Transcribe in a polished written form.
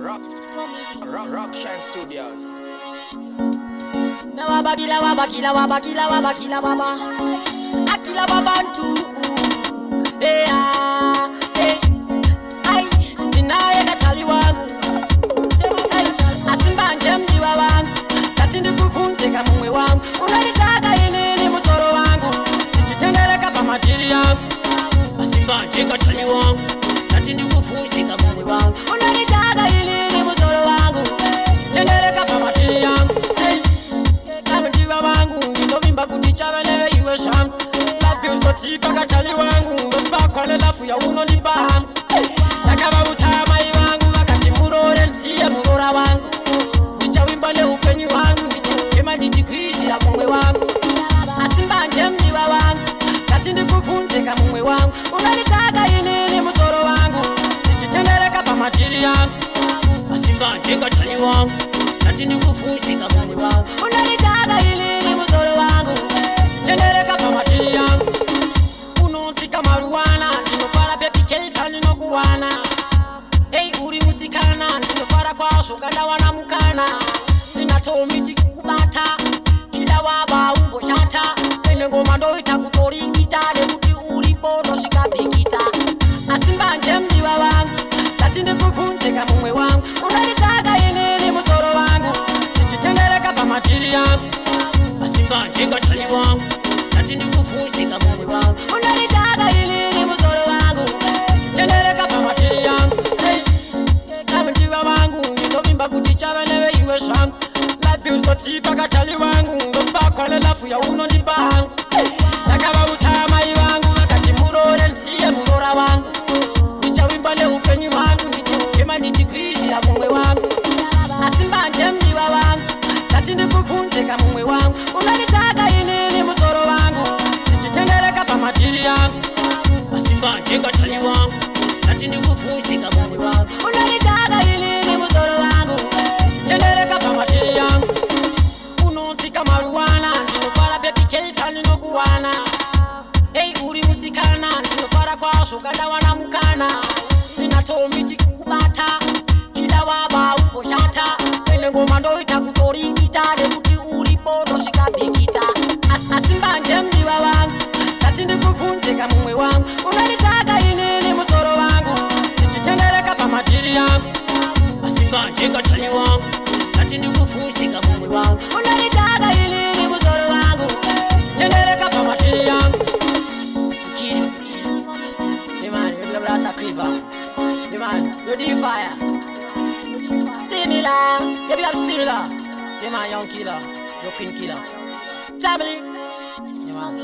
Rock Shine Studios. Akila babantu. Dinaye katali wangu. Asimba njemji wa wangu. Kati ndikufunze kama mwe wangu. Unanitaka inini musoro wangu. Nikitendereka pa matili yangu. Asimba njenga tali wangu. Kati ndikufunze kama mwe wangu. Unanitaka inini musoro wangu. Nikitendereka pa matili yangu. Kama ndiwa wangu. Nindovimba kutichawe newe iwe shangu. Sotika katali wangu Ngospa kwane lafu ya uno ni bahangu Nakaba utama iwangu Wakati murore nsiye murora wangu Nicha wimbale upenyi wangu Kema nijikwishi ya mumwe wangu Asimba njemjiwa wangu Kati ndikufunze ka mumwe wangu Unanitaka inini musoro wangu Nikitendereka pa matili yangu Asimba njenga tali wangu Kati ndikufunze ka mumwe wangu Unanitaka inini musoro wangu Nikitendereka pa matili yangu Unonsika maruana, ninofara baby kelita ninokuwana. Hey uri musikana, ninofara kwa shoganda wana mukana. Ninatomiti kubata, kila waba umbo shata. Ene ngoma ndo itakutorikita, lebuti ulipono shika bikita. Asimba njemji wa wangu, kati ndikufunze kama mwe wangu. Unanitaka inini musoro wangu, nikitendereka pa matili yangu. Asimba njenga tali wangu, kati ndikufunze kama mwe wangu. Unanitaka inini musoro wangu, nikitendereka pa matili yangu. Kama ndiwa wangu, nindovimba kutichawe newe iwe shangu. Life usotika katali wangu, ngospa kwane lafu ya uno ni bahangu. Nakaba utama iwangu, wakati murore nsiye murora wangu. Nicha wimbale upenyi wangu, kema nijikwishi ya mumwe wangu. Asimba njemjiwa wangu, kati ndikufunze ka mumwe wangu. Unanitaka inini musoro wangu, nikitendereka pa matili yangu. Asimba njenga tali wangu, kati ndikufunze ka mumwe wangu. Unanitaka inini musoro wangu, nikitendereka pa matili yangu. Unonsika maruana, ninofara baby kelita ninokuwana. Hey uri musikana, ninofara kwa shoganda wana mukana. Ninatomiti kubata, kila waba umbo shata. Ene ngoma ndo itakutorikita, lebuti ulipono shika bikita. Asimba njemjiwa wangu, kati ndikufunze kama mwe wangu. Unanitaka inini musoro wangu, nikitendereka pa matili yangu. Asimba njenga tali wangu, kati ndikufunze kama mwe wangu. Unanitaka inini musoro wangu, nikitendereka pa matili yangu. Sikiri man, you love that sacrifice. Man, you the fire. Similar, you be similar. Man, young killer, you queen killer. Family, man.